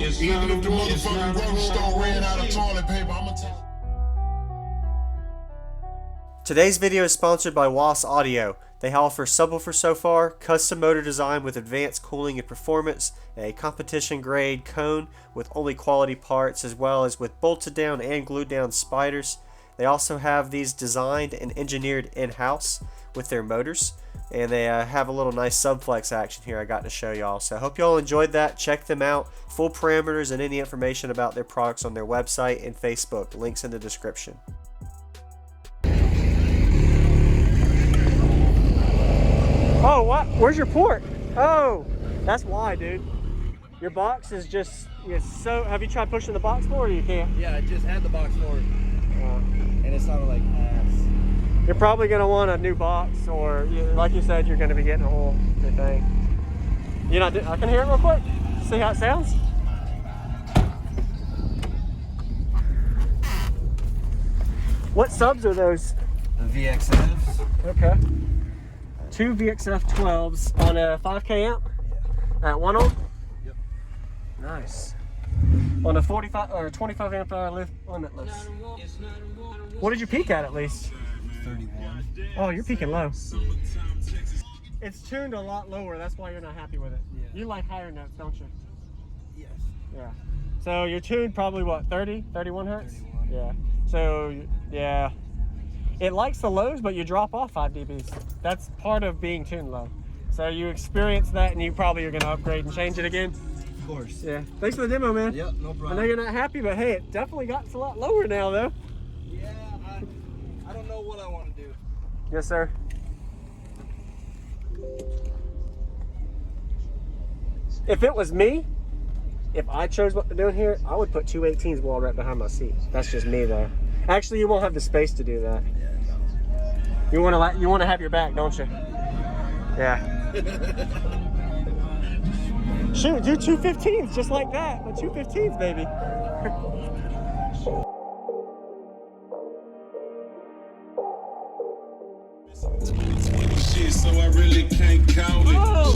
Even if the motherfucking grocery store ran out of toilet paper, I'ma tell. Today's video is sponsored by Weiss Audio. They offer subwoofer so far, custom motor design with advanced cooling and performance, a competition grade cone with only quality parts, as well as with bolted down and glued down spiders. They also have these designed and engineered in-house with their motors, and they have a little nice subflex action here I got to show y'all. So I hope y'all enjoyed that. Check them out. Full parameters and any information about their products on their website and Facebook. Links in the description. Oh, what? Where's your port? Oh, that's why, dude. Your box is just, so, have you tried pushing the box forward or you can't? Yeah, I just had the box forward. And it sounded like ass. You're probably going to want a new box, or like you said, you're going to be getting a whole new thing. You know, I can hear it real quick. See how it sounds? What subs are those? The VXFs. Okay. Two VXF 12s on a 5K amp? Yeah. At 1 ohm? Yep. Nice. On a 45 or 25 amp hour limitless. What did you peak at least? 31. Oh, you're peaking low. It's tuned a lot lower, that's why you're not happy with it. Yeah. You like higher notes, don't you? Yes. Yeah. So you're tuned probably what, 30, 31 hertz? 31. Yeah. So, yeah. It likes the lows, but you drop off 5 dBs. That's part of being tuned low. So you experience that, and you probably are going to upgrade and change it again. Of course. Yeah. Thanks for the demo, man. Yep, no problem. I know you're not happy, but hey, it definitely got a lot lower now, though. Yeah, I don't know what I want to do. Yes, sir. If it was me, if I chose what to do in here, I would put two 18s wall right behind my seat. That's just me, though. Actually, you won't have the space to do that. Yeah, no. You want to have your back, don't you? Yeah. Shoot, do two 15s just like that. But two 15s, baby. So I really can't count it. Oh.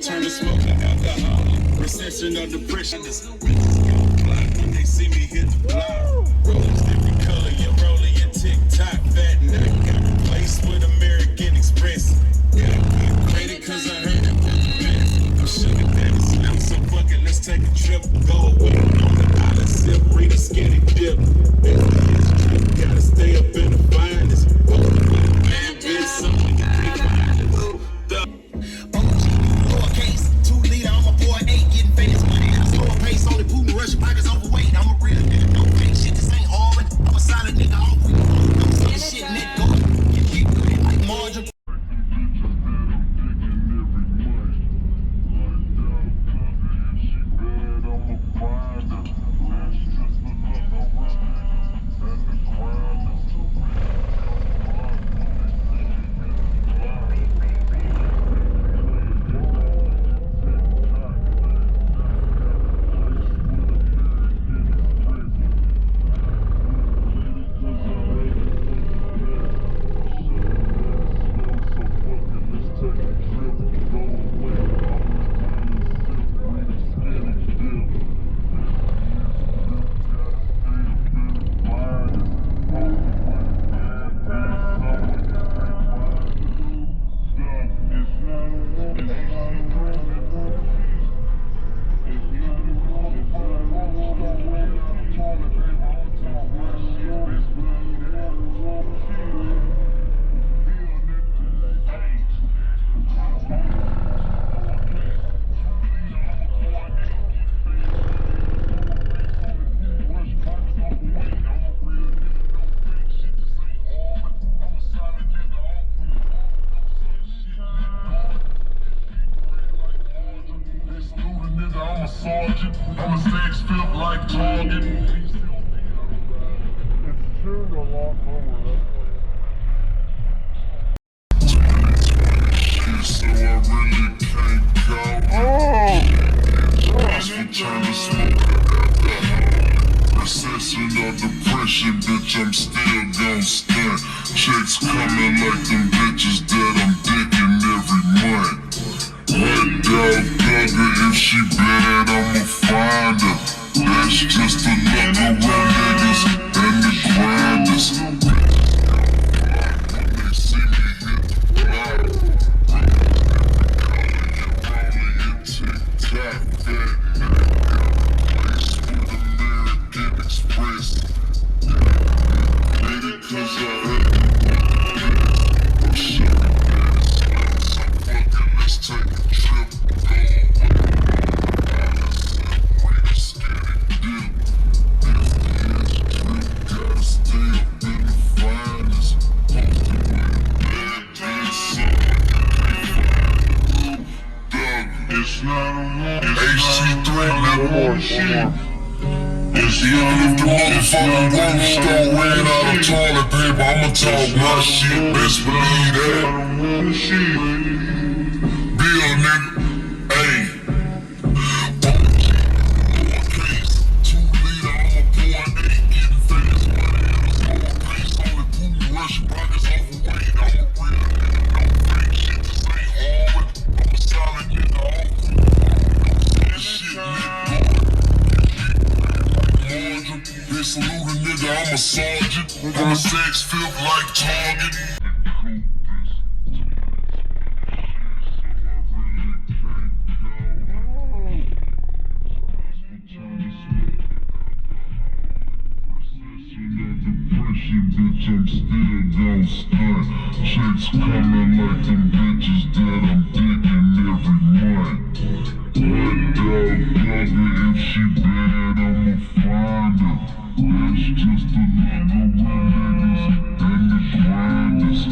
Turn the smoke to alcohol. Recession or depression. When they see me hit the block. Rolls every color, you're rolling your TikTok fat. And I got replaced with American Express. Gotta get credit cause I heard it was the best. I'm sugar daddy slim, so fuck it, let's take a trip. Go away on the island, sip, read a skinny dip. Gotta stay up in the finest. Man, bitch, something you can't find it. sergeant. I'm a stage filled like target. It's turned a lot lower. So I really can't go. That's what time to smoke alcohol. Recession or depression, bitch, I'm still gon' stunt. Checks coming like them bitches that I'm dicking every month. Hot dog thugger, if she bad, I'ma find It's just another run niggas and the grinders. When they see me hit the block, tick-tock, fat nigga. Weiss with American Express. Made it 'cause I had to I'm shaking ass. So fucking let's take a trip. HC3 level shit. It's young if the motherfucking grocery store ran out of toilet paper, I'ma talk my shit, best believe that. Bill nigga, ayy. 2 liter, I'ma pour an 8, getting fast money in a slower pace. Only Putin Russian pockets overweight. I'm a real nigga, no fake shit, this ain't hard. I'm a solid nigga, all this shit nigga. Bitch salute a nigga, I'm a sergeant. I'm a sex filth like Target. Bitch, I'm still gon' stunt. Checks coming like them bitches that I'm digging every month. Hot dog cover, if she bad, I'ma find her. That's just another one niggas and the grinders.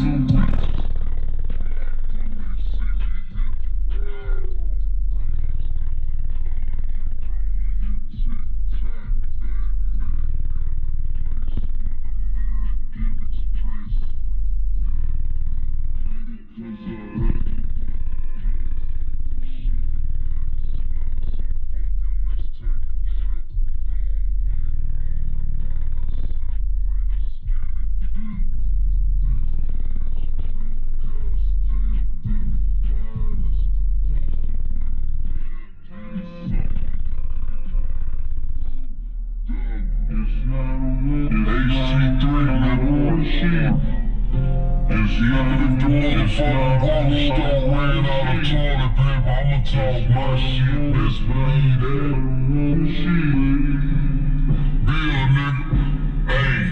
It's young if the motherfucking grocery store ran out of toilet paper, I'ma talk my shit, best believe that. Bill nigga, ayy.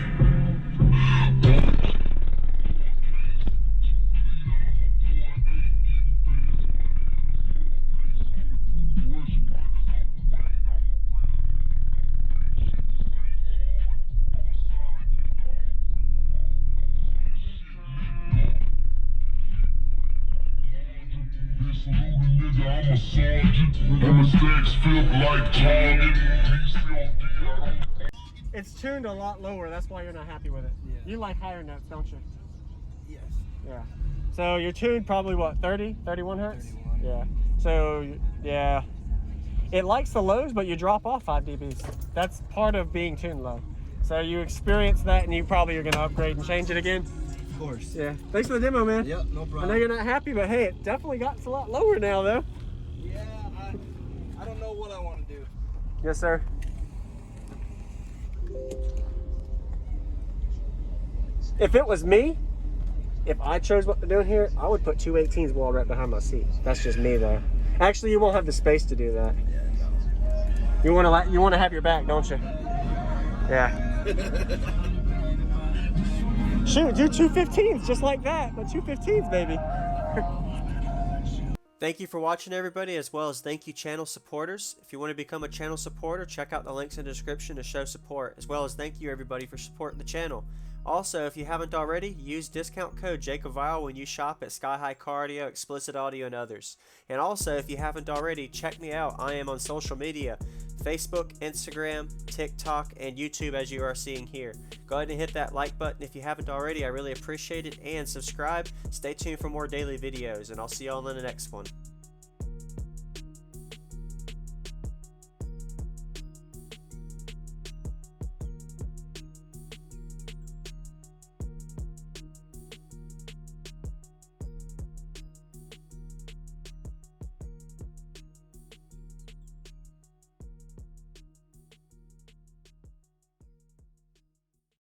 I'm a sergeant, I'm a sex filth like Target. It's tuned a lot lower, that's why you're not happy with it. Yeah. You like higher notes, don't you? Yes. Yeah. So you're tuned probably what, 30, 31 hertz? 31. Yeah. So, yeah. It likes the lows, but you drop off 5 dBs. That's part of being tuned low. So you experience that and you probably are going to upgrade and change it again. Of course. Yeah. Thanks for the demo, man. Yep, no problem. I know you're not happy, but hey, it definitely got a lot lower now, though. Yeah, I don't know what I want to do. Yes, sir. If it was me, if I chose what to do in here, I would put 2 18s wall right behind my seat. That's just me, though. Actually, you won't have the space to do that. Yeah, no. You want to have your back, don't you? Yeah. Shoot, do 2 15s just like that, but 2 15s, baby. Thank you for watching, everybody, as well as thank you channel supporters. If you want to become a channel supporter, check out the links in the description to show support, as well as thank you everybody for supporting the channel. Also, if you haven't already, use discount code JacobViral when you shop at Sky High Car Audio, Explicit Audio, and others. And also, if you haven't already, check me out. I am on social media, Facebook, Instagram, TikTok, and YouTube, as you are seeing here. Go ahead and hit that like button if you haven't already. I really appreciate it. And subscribe. Stay tuned for more daily videos, and I'll see you all in the next one.